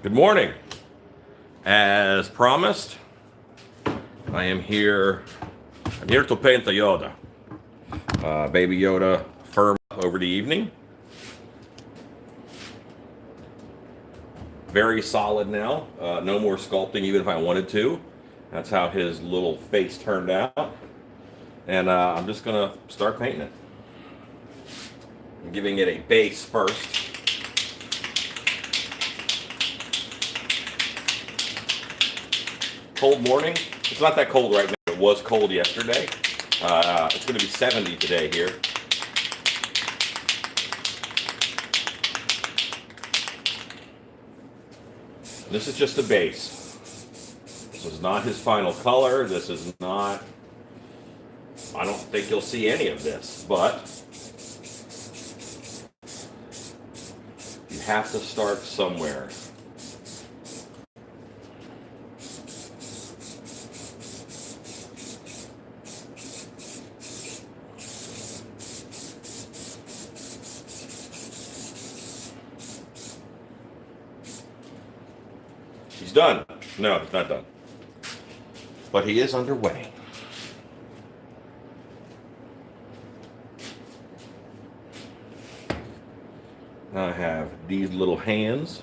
Good morning. As promised, I am here. I'm here to paint the Yoda. Baby Yoda firm up over the evening. Very solid now. No more sculpting even if I wanted to. That's how his little face turned out. And I'm just going to start painting it. I'm giving it a base first. Cold morning. It's not that cold right now. It was cold yesterday. It's going to be 70 today here. This is just the base. This is not his final color. This is not... I don't think you'll see any of this, but you have to start somewhere. He's done. No, he's not done. But he is underway. I have these little hands.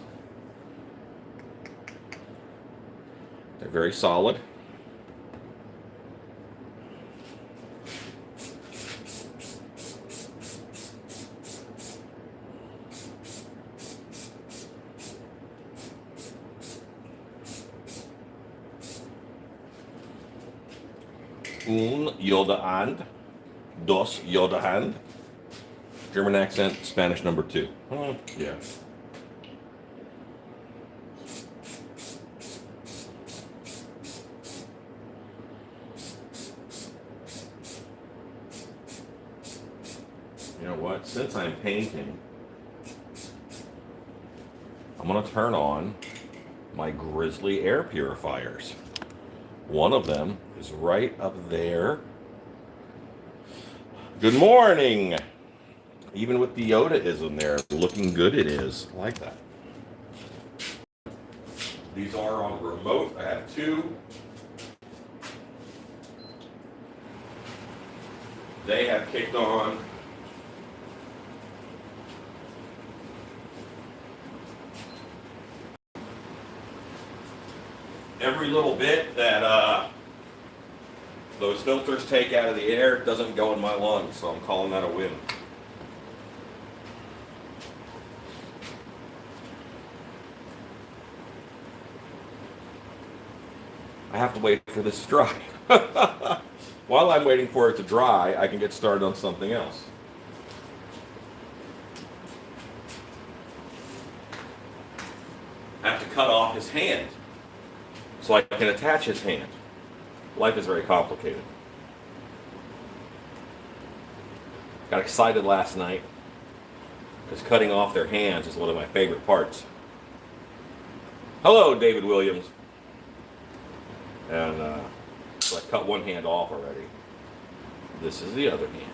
They're very solid. Un Yoda and, dos Yoda and. German accent, Spanish number 2. Yeah. You know what? Since I'm painting, I'm going to turn on my Grizzly air purifiers. One of them is right up there. Good morning! Even with the Yoda is in there, looking good it is. I like that. These are on remote. I have 2. They have kicked on. Every little bit that those filters take out of the air doesn't go in my lungs, so I'm calling that a win. I have to wait for this to dry. While I'm waiting for it to dry, I can get started on something else. I have to cut off his hand so I can attach his hand. Life is very complicated. Got excited last night because cutting off their hands is one of my favorite parts. Hello, David Williams. And so I cut one hand off already. This is the other hand.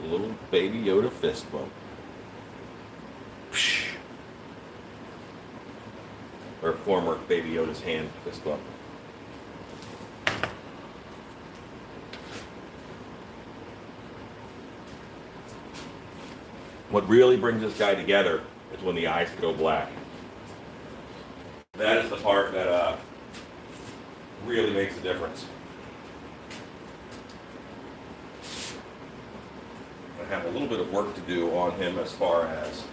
A little baby Yoda fist bump. Or former baby Yoda's hand fist bump. What really brings this guy together is when the eyes go black. That is the part that really makes a difference. I have a little bit of work to do on him as far as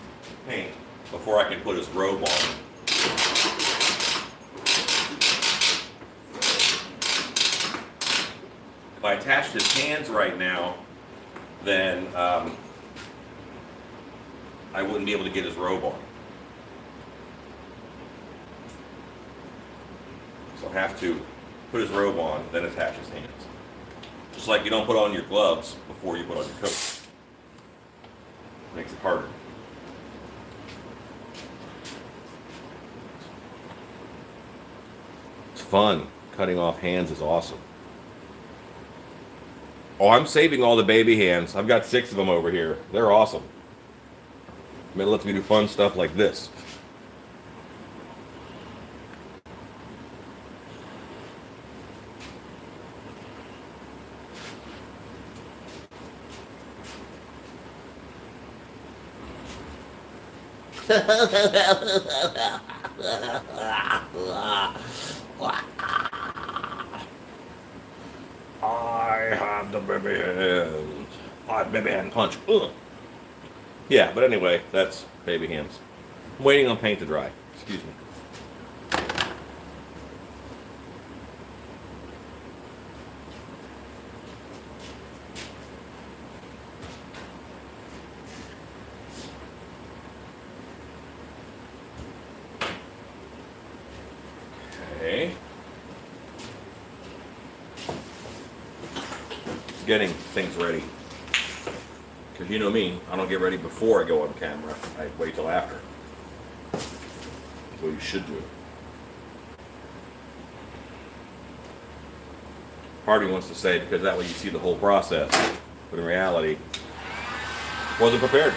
paint before I can put his robe on. If I attached his hands right now, then I wouldn't be able to get his robe on. So I have to put his robe on, then attach his hands. Just like you don't put on your gloves before you put on your coat. Makes it harder. It's fun. Cutting off hands is awesome. Oh, I'm saving all the baby hands. I've got 6 of them over here. They're awesome. I mean, it lets me do fun stuff like this. I have the baby hands. I have baby hand punch. Ugh. Yeah, but anyway, that's baby hands. I'm waiting on paint to dry. Excuse me. Okay. Getting things ready. Because you know me, I don't get ready before I go on camera. I wait till after. That's what you should do. Hardy wants to say because that way you see the whole process. But in reality, wasn't prepared.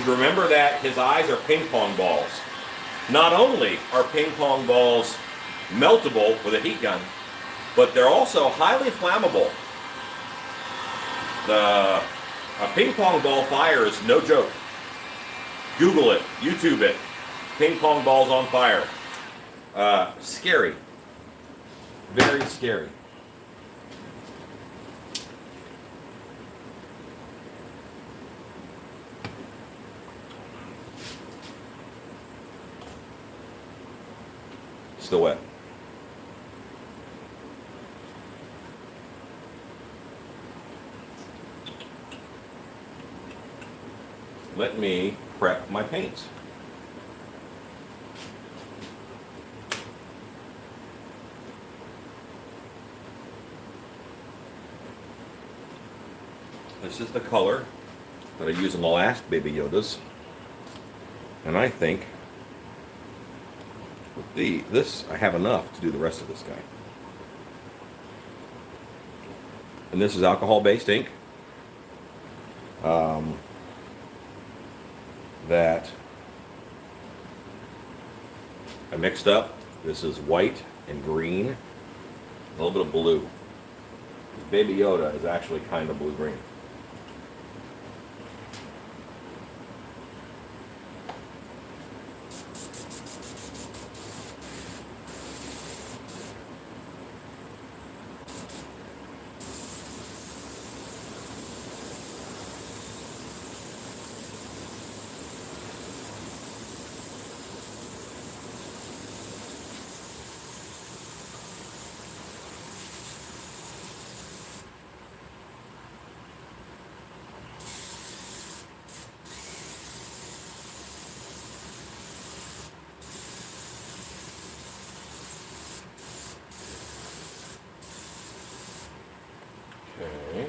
Remember that his eyes are ping pong balls. Not only are ping pong balls meltable with a heat gun, but they're also highly flammable. A ping pong ball fire is no joke. Google it, YouTube it. Ping pong balls on fire. Scary. Very scary. Still wet. Let me prep my paints. This is the color that I used in the last Baby Yodas. And I think with this, I have enough to do the rest of this guy. And this is alcohol-based ink that I mixed up. This is white and green, a little bit of blue. Baby Yoda is actually kind of blue-green. Okay.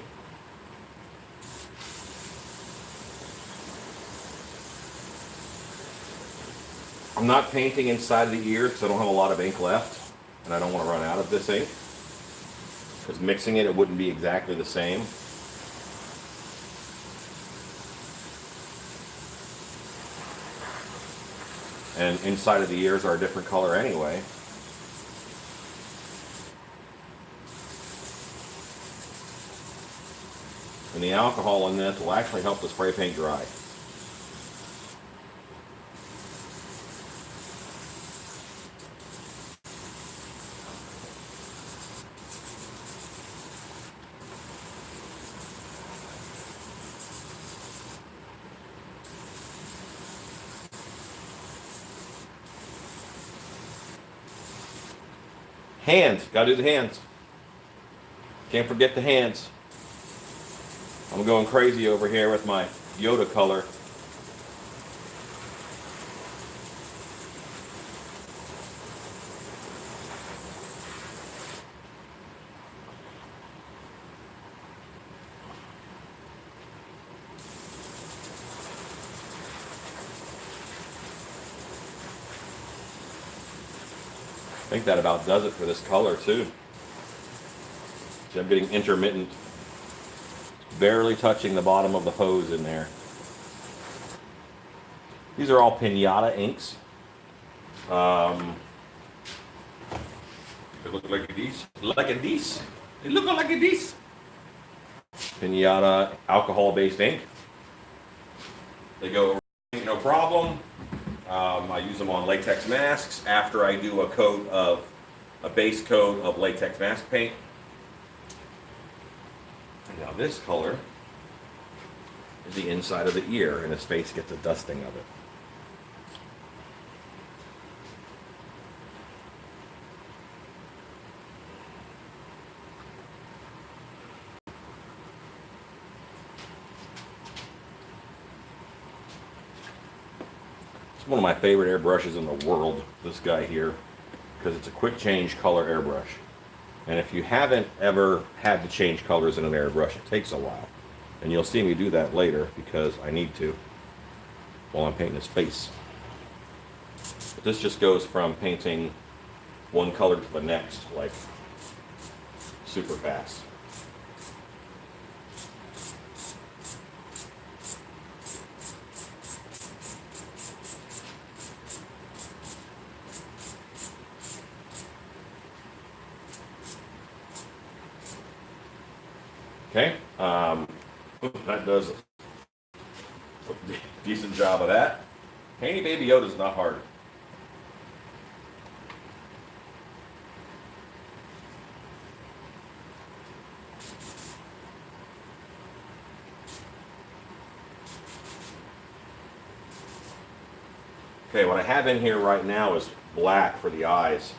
I'm not painting inside of the ear because I don't have a lot of ink left, and I don't want to run out of this ink. Because mixing it wouldn't be exactly the same. And inside of the ears are a different color anyway. And the alcohol in this will actually help the spray paint dry. Hands, gotta do the hands. Can't forget the hands. I'm going crazy over here with my Yoda color. I think that about does it for this color too. See, I'm getting intermittent, barely touching the bottom of the hose in there. These are all Pinata inks. They look like this. Like this. They look like this. Pinata alcohol-based ink. They go no problem. I use them on latex masks after I do a base coat of latex mask paint. And now this color is the inside of the ear, and his face gets a dusting of it. One of my favorite airbrushes in the world, this guy here, because it's a quick change color airbrush. And if you haven't ever had to change colors in an airbrush, it takes a while. And you'll see me do that later because I need to while I'm painting his face. But this just goes from painting one color to the next, like super fast. Okay, that does a decent job of that. Painting Baby Yoda is not hard. Okay, what I have in here right now is black for the eyes.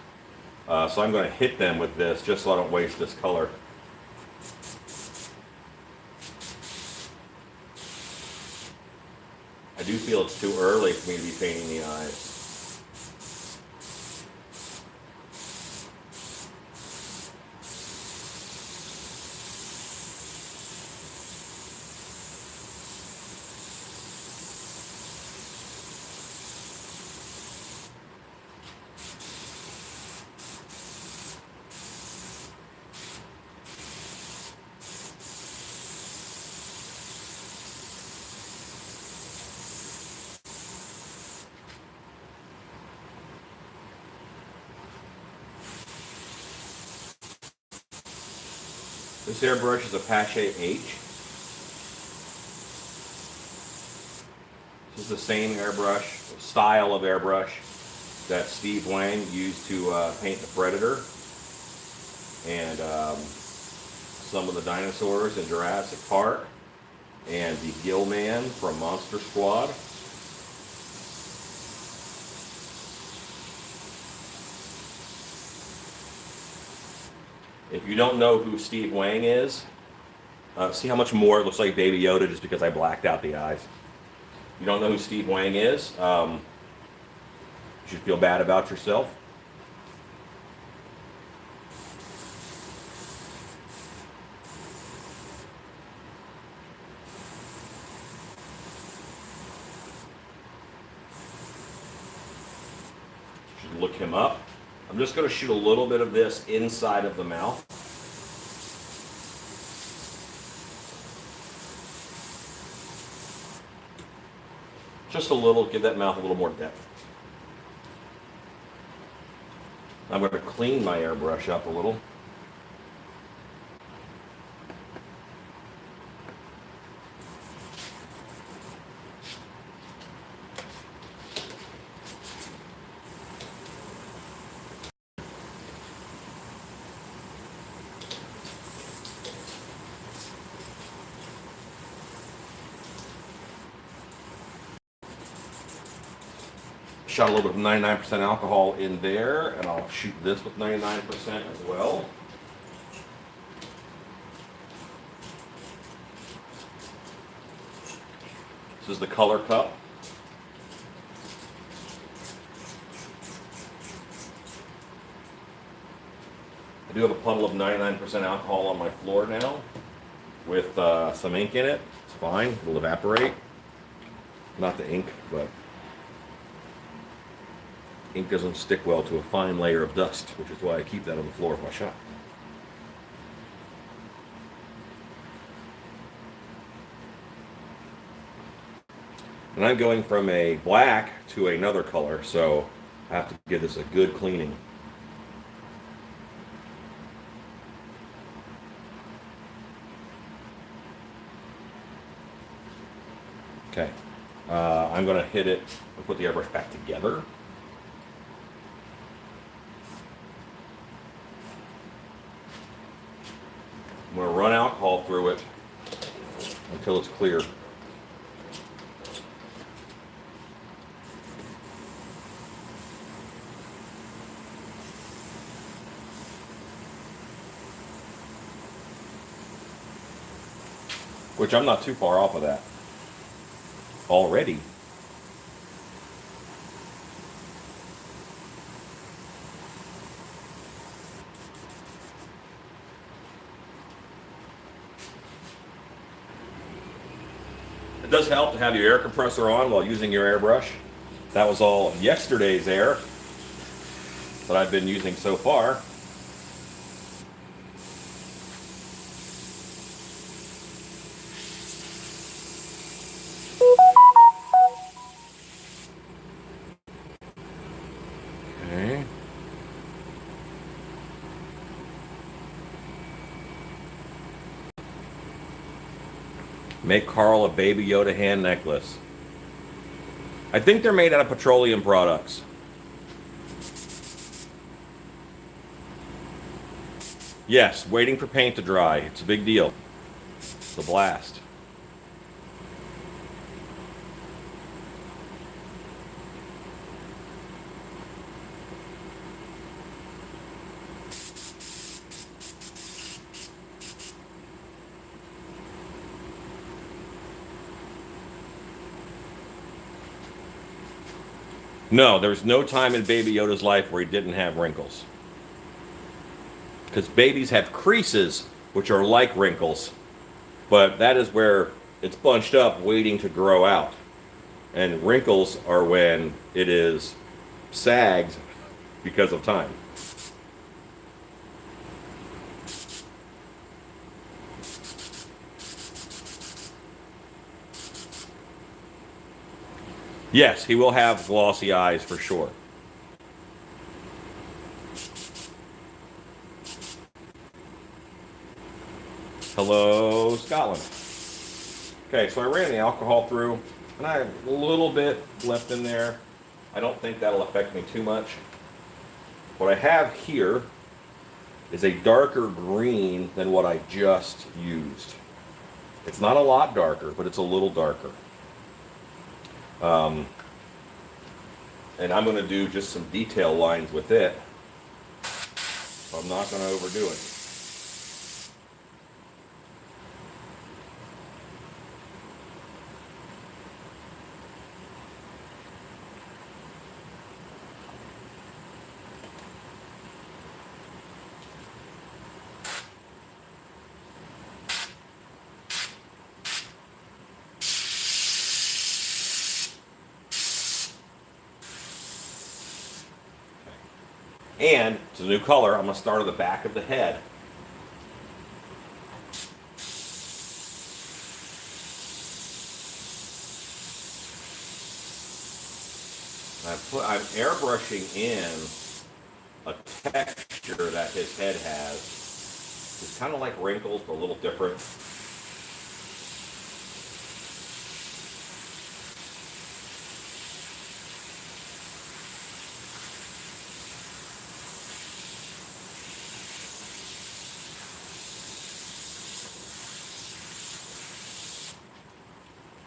So I'm going to hit them with this just so I don't waste this color. I do feel it's too early for me to be painting the eyes. This airbrush is a Pache H. This is the same airbrush, style of airbrush that Steve Wang used to paint the Predator and some of the dinosaurs in Jurassic Park and the Gill Man from Monster Squad. If you don't know who Steve Wang is, see how much more it looks like Baby Yoda just because I blacked out the eyes. You don't know who Steve Wang is, you should feel bad about yourself. You should look him up. I'm just going to shoot a little bit of this inside of the mouth. Just a little, give that mouth a little more depth. I'm going to clean my airbrush up a little. Shot a little bit of 99% alcohol in there, and I'll shoot this with 99% as well. This is the color cup. I do have a puddle of 99% alcohol on my floor now with some ink in it. It's fine, it'll evaporate. Not the ink, but ink doesn't stick well to a fine layer of dust, which is why I keep that on the floor of my shop. And I'm going from a black to another color, so I have to give this a good cleaning. Okay, I'm going to hit it and put the airbrush back together. I'm going to run alcohol through it until it's clear. Which I'm not too far off of that already. It does help to have your air compressor on while using your airbrush. That was all yesterday's air that I've been using so far. Okay. Make Carl a Baby Yoda hand necklace. I think they're made out of petroleum products. Yes, waiting for paint to dry. It's a big deal. It's a blast. No, there's no time in Baby Yoda's life where he didn't have wrinkles. Because babies have creases, which are like wrinkles, but that is where it's bunched up waiting to grow out. And wrinkles are when it is sagged because of time. Yes, he will have glossy eyes for sure. Hello, Scotland. Okay, so I ran the alcohol through, and I have a little bit left in there. I don't think that'll affect me too much. What I have here is a darker green than what I just used. It's not a lot darker, but it's a little darker. And I'm going to do just some detail lines with it. I'm not going to overdo it. And it's a new color. I'm going to start at the back of the head. I'm airbrushing in a texture that his head has. It's kind of like wrinkles, but a little different.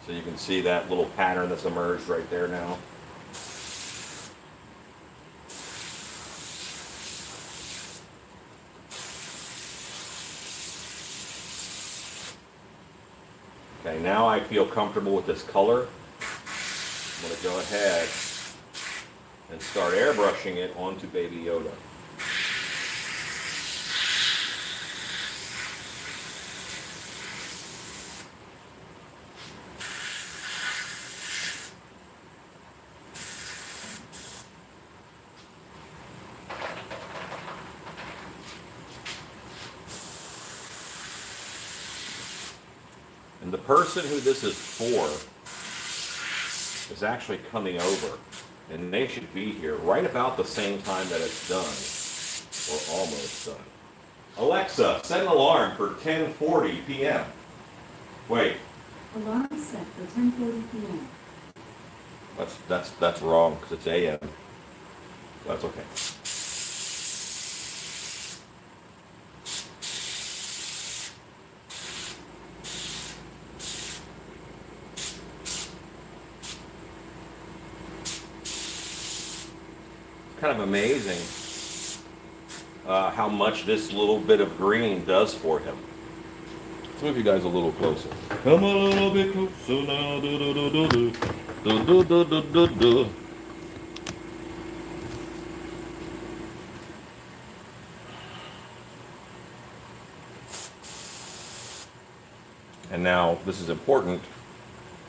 So you can see that little pattern that's emerged right there now. Okay, now I feel comfortable with this color. I'm going to go ahead and start airbrushing it onto Baby Yoda. the person who this is for is actually coming over, and they should be here right about the same time that it's done, or almost done. Alexa, set an alarm for 10:40 p.m. Wait. Alarm set for 10:40 p.m. That's wrong because it's a.m. That's okay. Kind of amazing how much this little bit of green does for him. Let's move you guys a little closer. Come a little bit closer now. Do, do, do, do, do. Do, do, do, do, do, do. And now, this is important,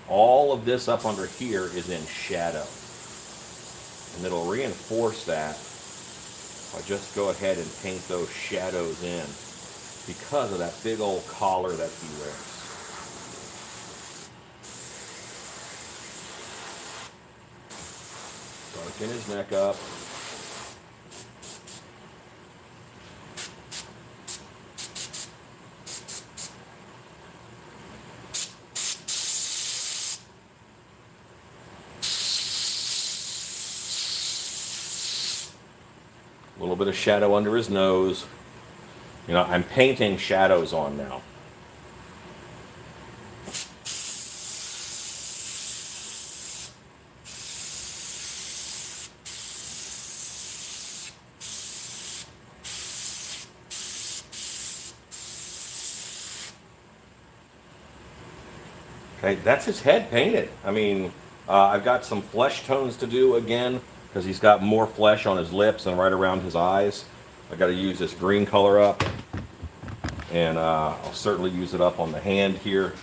all of this up under here is in shadow. And it'll reinforce that if I just go ahead and paint those shadows in because of that big old collar that he wears. Darken his neck up. A little bit of shadow under his nose. You know, I'm painting shadows on now. Okay, that's his head painted. I mean, I've got some flesh tones to do again, because he's got more flesh on his lips and right around his eyes. I got to use this green color up, and I'll certainly use it up on the hand here.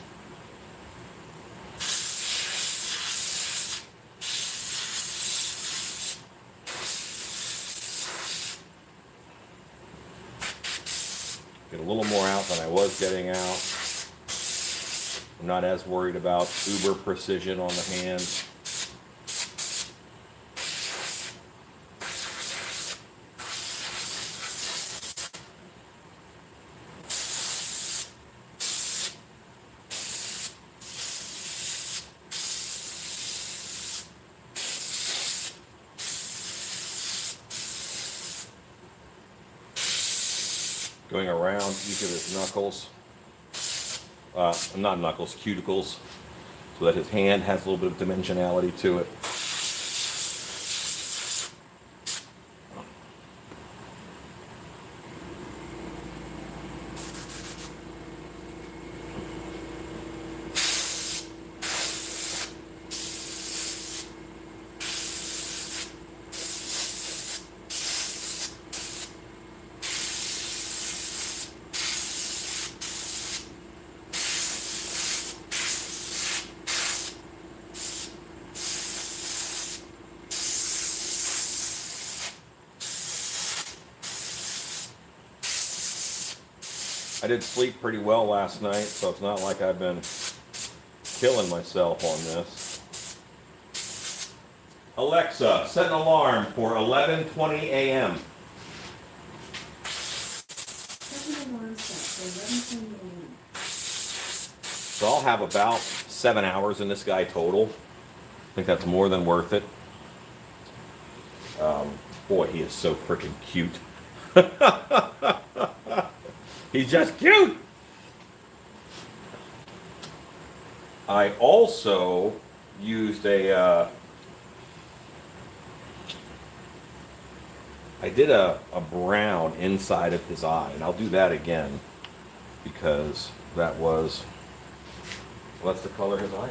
Get a little more out than I was getting out. I'm not as worried about uber precision on the hand. Going around each of his knuckles, not knuckles, cuticles, so that his hand has a little bit of dimensionality to it. I did sleep pretty well last night, so it's not like I've been killing myself on this. Alexa, set an alarm for 11:20 a.m. Set an alarm set for 11:20 a.m. So I'll have about 7 hours in this guy total. I think that's more than worth it. Boy, he is so freaking cute. He's just cute. I also used I did a brown inside of his eye, and I'll do that again because that's the color of his eye.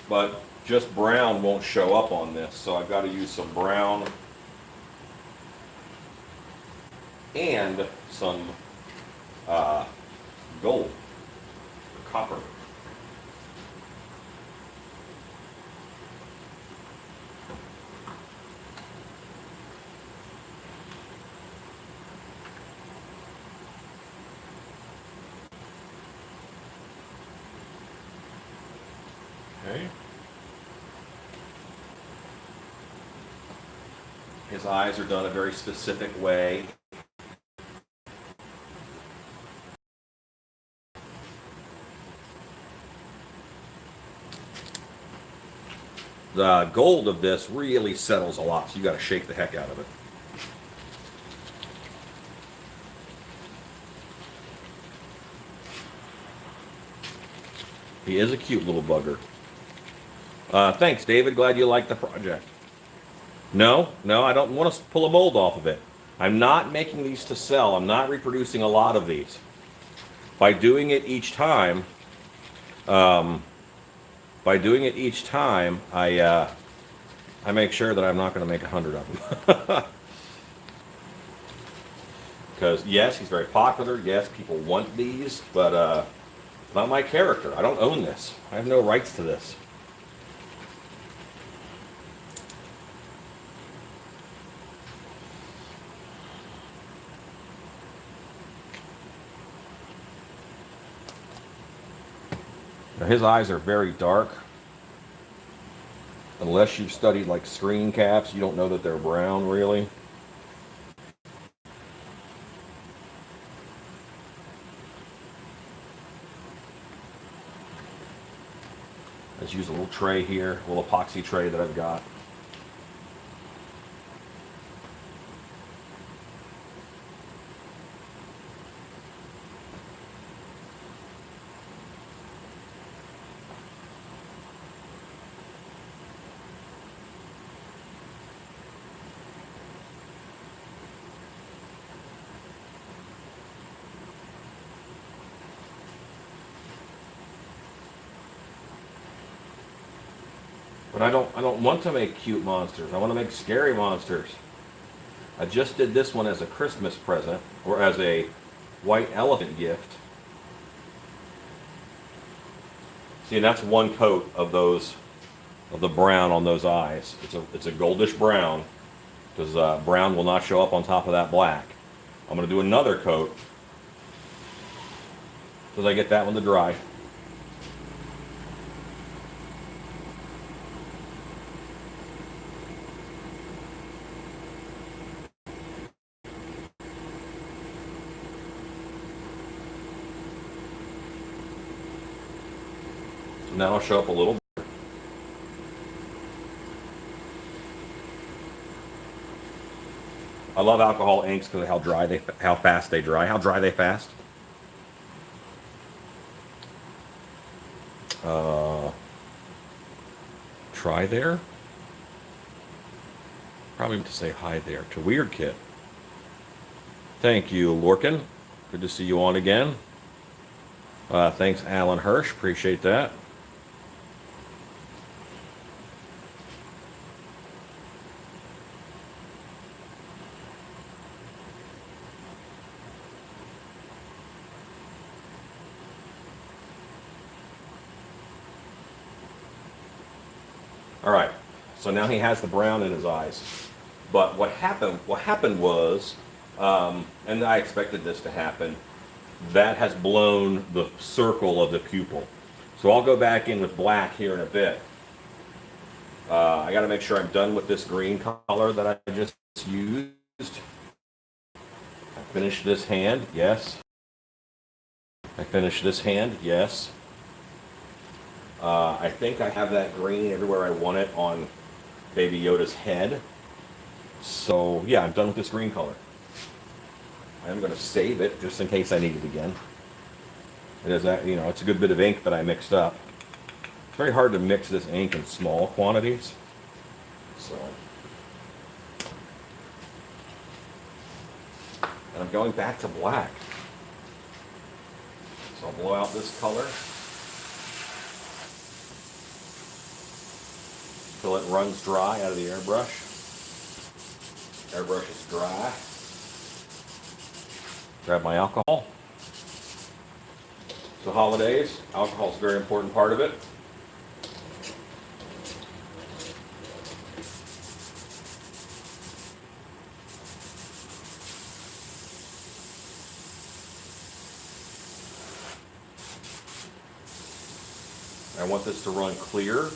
But just brown won't show up on this, so I've got to use some brown and some gold, or copper. Okay. His eyes are done a very specific way. The gold of this really settles a lot, so you got to shake the heck out of it. He is a cute little bugger. Thanks, David. Glad you liked the project. No, I don't want to pull a mold off of it. I'm not making these to sell. I'm not reproducing a lot of these. By doing it each time, I make sure that I'm not going to make 100 of them. Because yes, he's very popular. Yes, people want these, but not my character. I don't own this. I have no rights to this. Now, his eyes are very dark. Unless you've studied like screen caps, you don't know that they're brown really. Let's use a little tray here, a little epoxy tray that I've got. But I don't want to make cute monsters. I want to make scary monsters. I just did this one as a Christmas present, or as a white elephant gift. See, and that's one coat of those, of the brown on those eyes. It's a goldish brown, because brown will not show up on top of that black. I'm going to do another coat so I get that one to dry. And that'll show up a little. I love alcohol inks because of how fast they dry. How dry they fast. Try there. Probably to say hi there to Weird Kid. Thank you, Lorcan. Good to see you on again. Thanks, Alan Hirsch. Appreciate that. All right, so now he has the brown in his eyes. But what happened was, and I expected this to happen, that has blown the circle of the pupil. So I'll go back in with black here in a bit. I got to make sure I'm done with this green color that I just used. I finished this hand, yes. I finished this hand, yes. I think I have that green everywhere I want it on Baby Yoda's head. So yeah, I'm done with this green color. I'm going to save it just in case I need it again. It is that, you know, it's a good bit of ink that I mixed up. It's very hard to mix this ink in small quantities. So, and I'm going back to black. So I'll blow out this color till it runs dry out of the airbrush. Airbrush is dry. Grab my alcohol. So holidays, alcohol is a very important part of it. I want this to run clear.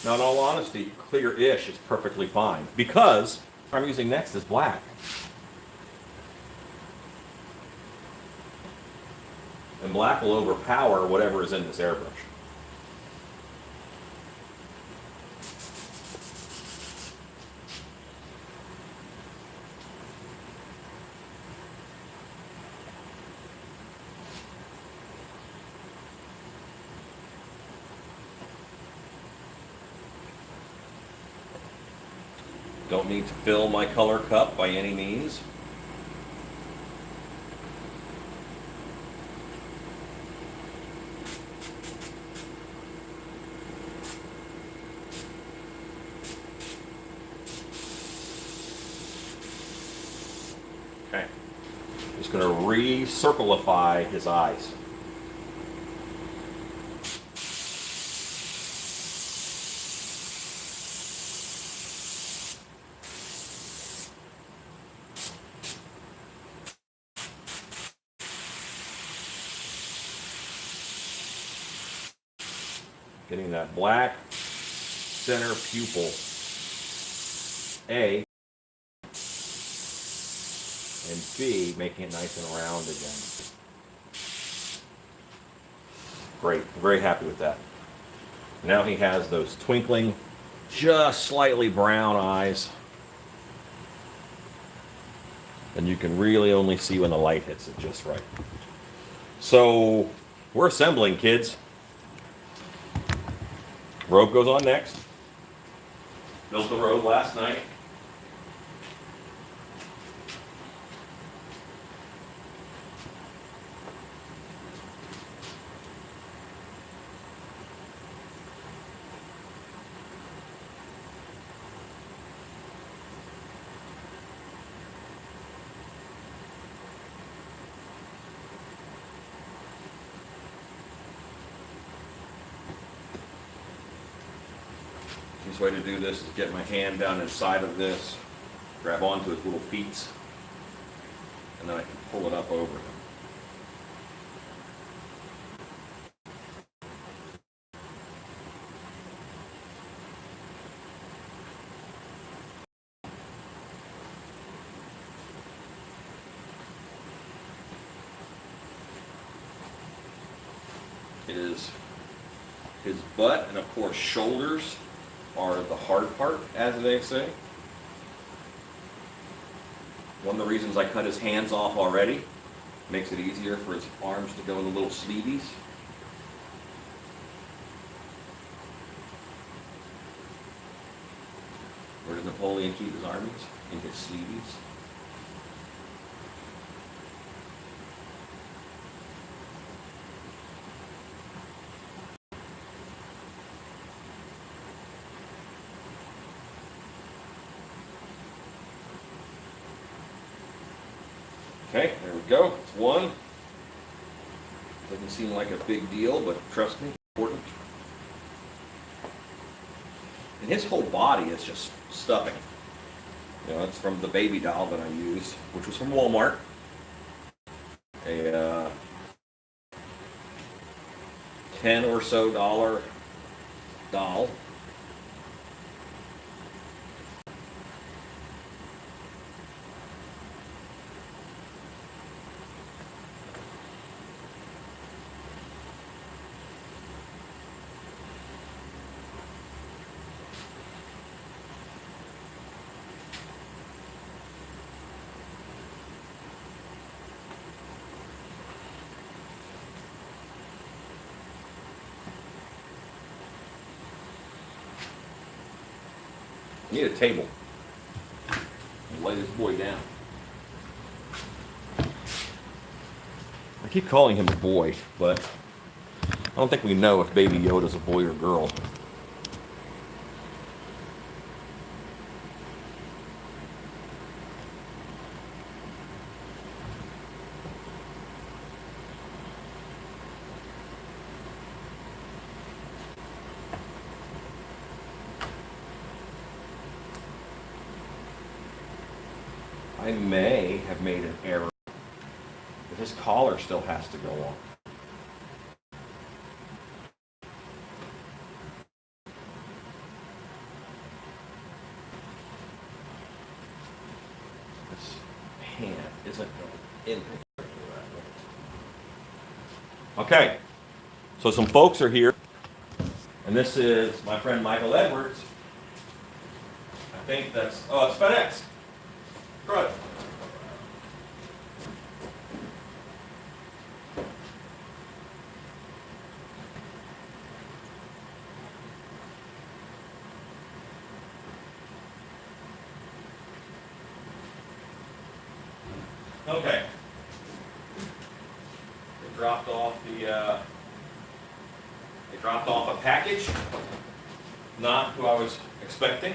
Now, in all honesty, clear-ish is perfectly fine because what I'm using next is black. And black will overpower whatever is in this airbrush. Don't need to fill my color cup by any means. Okay. Just going to recircleify his eyes. Getting that black center pupil A, and B, making it nice and round again. Great, very happy with that. Now he has those twinkling, just slightly brown eyes. And you can really only see when the light hits it just right. So, we're assembling, kids. Robe goes on next. Built the robe last night. Easiest way to do this is get my hand down inside of this, grab onto his little feet, and then I can pull it up over him. His butt and of course shoulders are the hard part, as they say. One of the reasons I cut his hands off already makes it easier for his arms to go in the little sleeveys. Where does Napoleon keep his armies? In his sleeveys. Okay, there we go. It's one. Doesn't seem like a big deal, but trust me, important. And his whole body is just stuffing. You know, it's from the baby doll that I used, which was from Walmart. A $10 or so doll. I need a table. Lay this boy down. I keep calling him a boy, but I don't think we know if Baby Yoda's a boy or girl. I may have made an error. But his collar still has to go on. This hand isn't going in picture. Okay, so some folks are here, and this is my friend Michael Edwards. I think that's, oh, it's FedEx. Good. Okay. They dropped off a package. Not who I was expecting.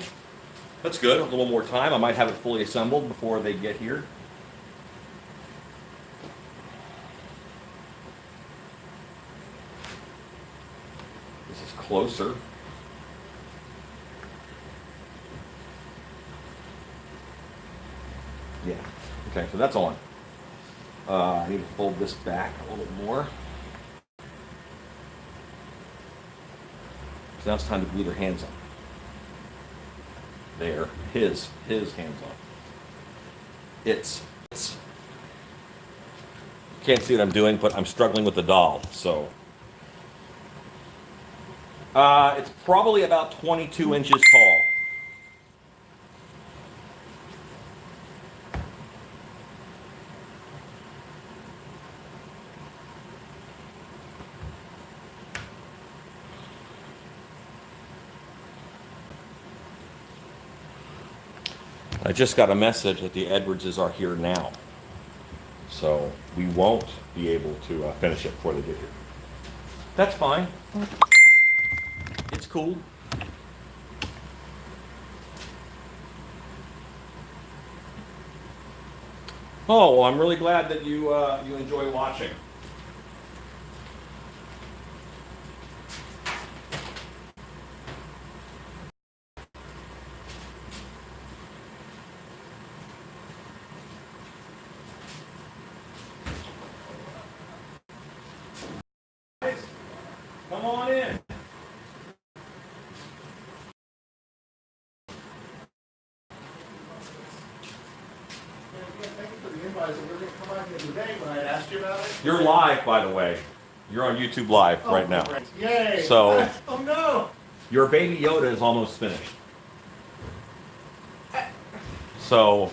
That's good. A little more time. I might have it fully assembled before they get here. This is closer. Yeah. Okay, so that's on. I need to fold this back a little more. So now it's time to glue their hands on. There, his hands on. It's. Can't see what I'm doing, but I'm struggling with the doll, so. It's probably about 22 inches tall. I just got a message that the Edwardses are here now. So we won't be able to finish it before they get here. That's fine. It's cool. Oh, well, I'm really glad that you enjoy watching. Come on in. Thank you for the invite. So we're going to come out here today when I asked you about it. You're live, by the way. You're on YouTube Live right now. Great. Yay! So- oh no! Your baby Yoda is almost finished. So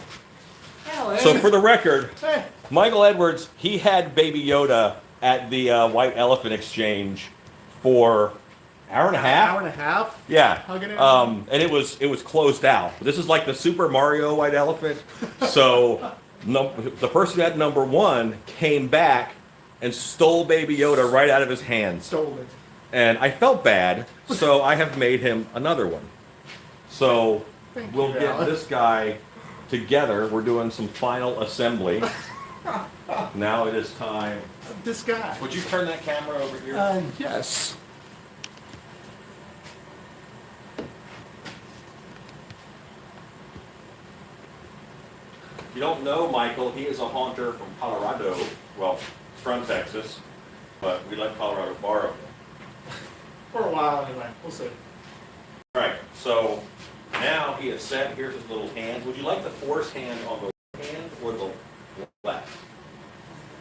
for the record, Hey. Michael Edwards, he had baby Yoda at the White Elephant Exchange for hour and a half. Hour and a half? Yeah. Hugging it? And it was closed out. This is like the Super Mario White Elephant. So the person who had number one came back and stole baby Yoda right out of his hands. Stole it. And I felt bad, so I have made him another one. So Thank we'll you, get Alan. this guy together. We're doing some final assembly. Now it is time. This guy. Would you turn that camera over here? Yes. If you don't know Michael, he is a haunter from Colorado. Well, from Texas, but we let Colorado borrow him. For a while anyway. We'll see. All right, so now he is set. Here's his little hands. Would you like the force hand on the right hand or the left?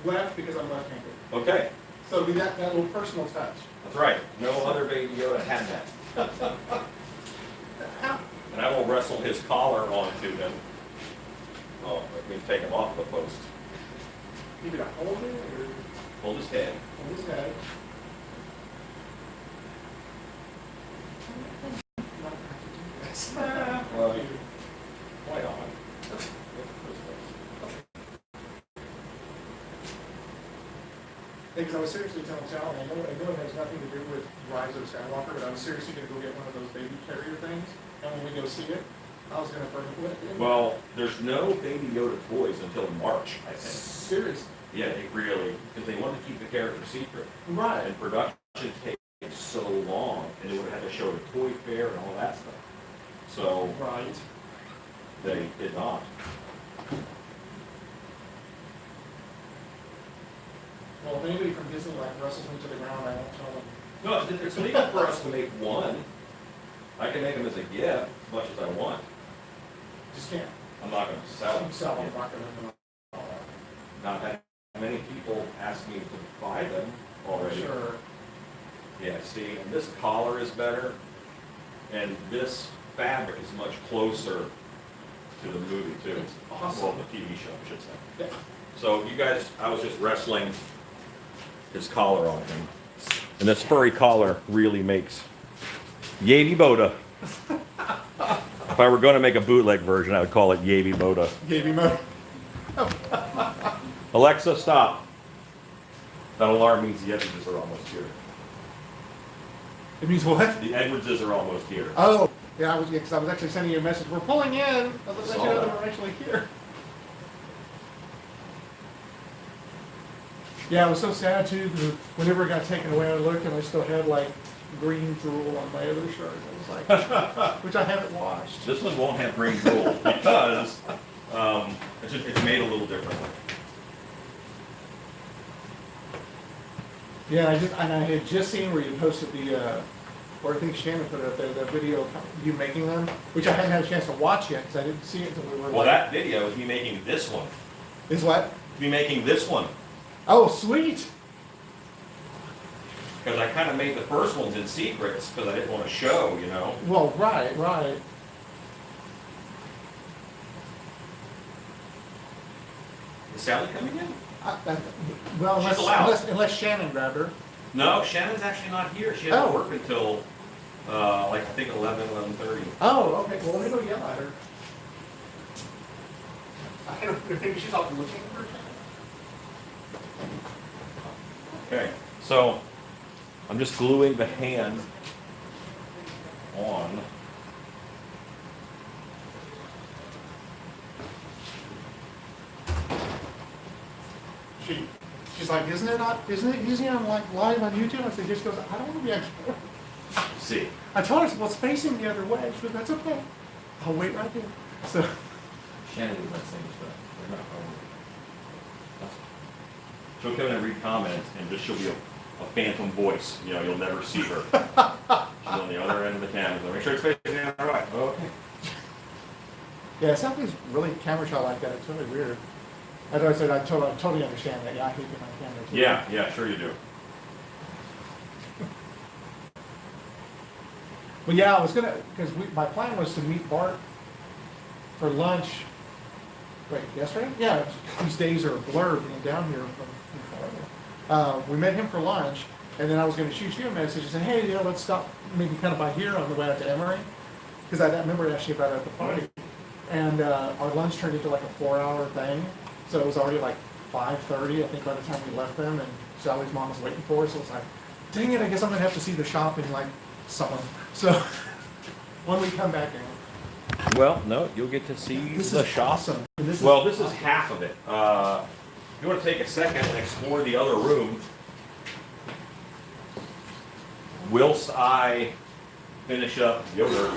Left because I'm left-handed. Okay, So it'll be that little personal touch. that's right. No other baby Yoda had that. And I will wrestle his collar onto him. Oh, let me take him off the post. You gonna hold it or Hold his head. hold his head? Well, quite on. Because I was seriously telling Sal, and I know it has nothing to do with Rise of Skywalker, but I was seriously going to go get one of those baby carrier things, and when we go see it, I was going to bring it. Well, there's no Baby Yoda toys until March, I think. Seriously. Yeah, they really, because they want to keep the character secret. Right. And production takes so long, and they would have had to show the toy fair and all that stuff. So Right. they did not. instantly like wrestles me to the ground, I won't tell them. No, it's legal for us to make one. I can make them as a gift as much as I want. Just can't. I'm not going to sell them. Sell them, not gonna. Not that many people ask me to buy them already. Sure. Yeah, see, and this collar is better, and this fabric is much closer to the movie too. It's awesome. Well, the TV show, I should say. Yeah. So you guys, I was just wrestling his collar on him. And this furry collar really makes Yavy Boda. If I were going to make a bootleg version, I would call it Yavy Boda. Gave him a. Alexa, stop. That alarm means the Edwardses are almost here. It means what? The Edwardses are almost here. Oh, yeah, because I was actually sending you a message. We're pulling in. I'll let you know that we're actually here. Yeah, it was so sad too, because whenever it got taken away, I looked and I still had like green drool on my other shirt. I was like, which I haven't washed. This one won't have green drool because it's made a little differently. Yeah, I had just seen where you posted the, or I think Shannon put it up there, the video of you making them, which I hadn't had a chance to watch yet because I didn't see it until we were. Well, that video is me making this one. Is what? Me making this one. Oh, sweet. Because I kind of made the first ones in secrets because I didn't want to show, you know. Well, right, right. Is Sally coming in? Well, She's allowed. unless Shannon grabbed her. No, Shannon's actually not here. She doesn't Oh. work until, like, I think 11:30. Oh, okay. Well, let me go yell at her. I don't know, maybe she's out looking for her. Okay, so I'm just gluing the hand on. She's like, isn't it easy on like live on YouTube? I said, just goes, I don't want to be on camera. See, I told her, well, it's facing the other way. She goes, that's okay. I'll wait right here. So, Shannon does that same stuff. They're not She'll come in and read comments, and just she'll be a phantom voice. You know, you'll never see her. She's on the other end of the camera. So make sure it's facing the other way. Okay. yeah, something's really camera shot like that. It's really weird. As I said, I totally understand that. Yeah, I hate being on camera too. Yeah, sure you do. But yeah, I was gonna, because my plan was to meet Bart for lunch. Wait, yesterday? Yeah, these days are blurred being down here from Florida. We met him for lunch, and then I was gonna shoot you a message and say, hey, let's stop maybe kind of by here on the way out to Emory. Because I remember asking about it at the party. And our lunch turned into like a 4-hour thing. So it was already like 5:30, I think, by the time we left them, and Sally's mom was waiting for us. So it was like, dang it, I guess I'm gonna have to see the shop in like summer. So when we come back in. Well, no, you'll get to see This the is shop. awesome. And this Well, this is half of it. If you want to take a second and explore the other room, whilst I finish up Yoda.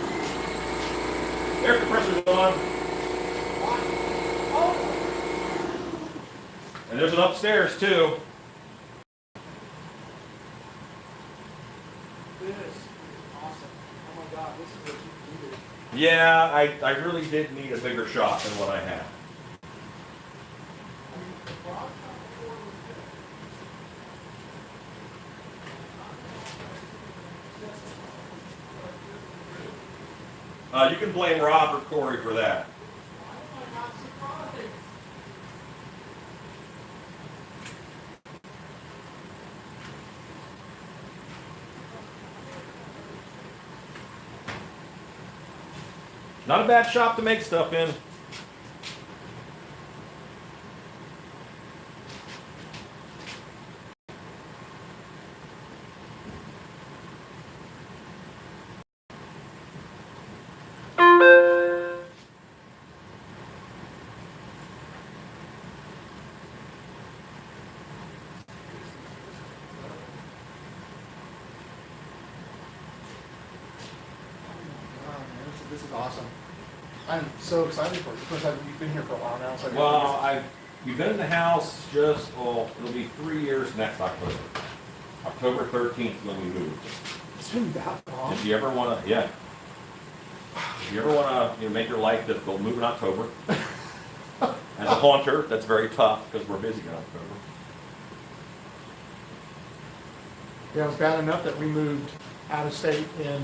Air compressor's on. And there's an upstairs too. This is awesome. Oh my God, this is what you needed. Yeah, I really did need a bigger shot than what I have. You can blame Rob or Corey for that. Not a bad shop to make stuff in. This is awesome. I'm so excited for you. Of course, you've been here for a while now. So Well, We've been in the house just, well, it'll be 3 years next October. October 13th when we moved. It's been that long. If you ever want to, yeah. If you ever want to make your life difficult, move in October. As a haunter, that's very tough because we're busy in October. Yeah, it was bad enough that we moved out of state in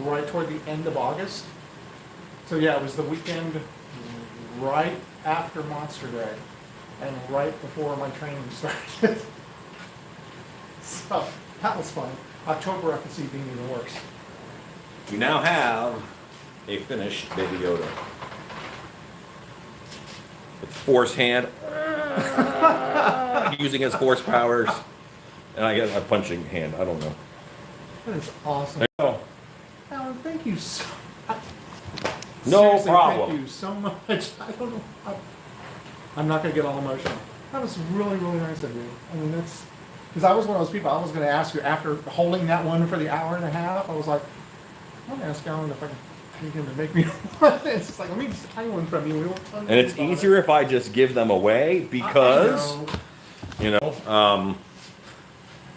right toward the end of August. So yeah, it was the weekend right after Monster Day and right before my training started. So that was fun. October I could see being even worse. We now have a finished Baby Yoda. With force hand, using his force powers, and I get a punching hand. I don't know. That is awesome. There you go. Alan, thank you so No seriously, problem. Thank you so much. I don't know. I'm not going to get all emotional. That was really, really nice of you. I mean, that's because I was one of those people. I was going to ask you after holding that one for the hour and a half. I was like, I'm going to ask Alan if I can get him to make me one. It's just like, let me just buy one from you. We won't tell you And it's about easier it. if I just give them away because, I know.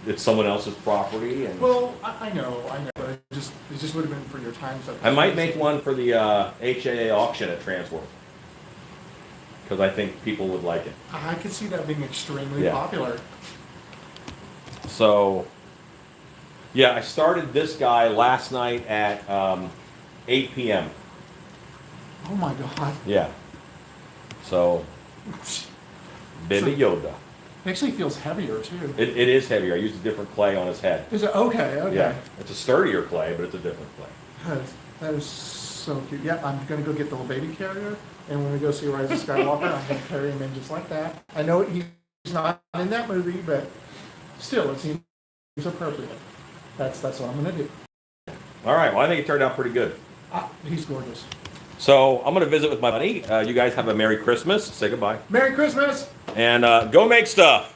It's someone else's property. And Well, I know, but it just would have been for your time. So I might make one for the HAA auction at Transworld because I think people would like it. I could see that being extremely Yeah. popular. So, yeah, I started this guy last night at 8 p.m. Oh my God. Yeah. So, Baby Yoda. It actually feels heavier too. It is heavier. I used a different clay on his head. Is it okay? Okay. Yeah. It's a sturdier clay, but it's a different clay. That is so cute. Yep, I'm gonna go get the little baby carrier, and when we go see Rise of Skywalker, I'm gonna carry him in just like that. I know he's not in that movie, but still, it seems appropriate. That's what I'm gonna do. All right. Well, I think it turned out pretty good. He's gorgeous. So I'm going to visit with my buddy. You guys have a Merry Christmas. Say goodbye. Merry Christmas. And go make stuff.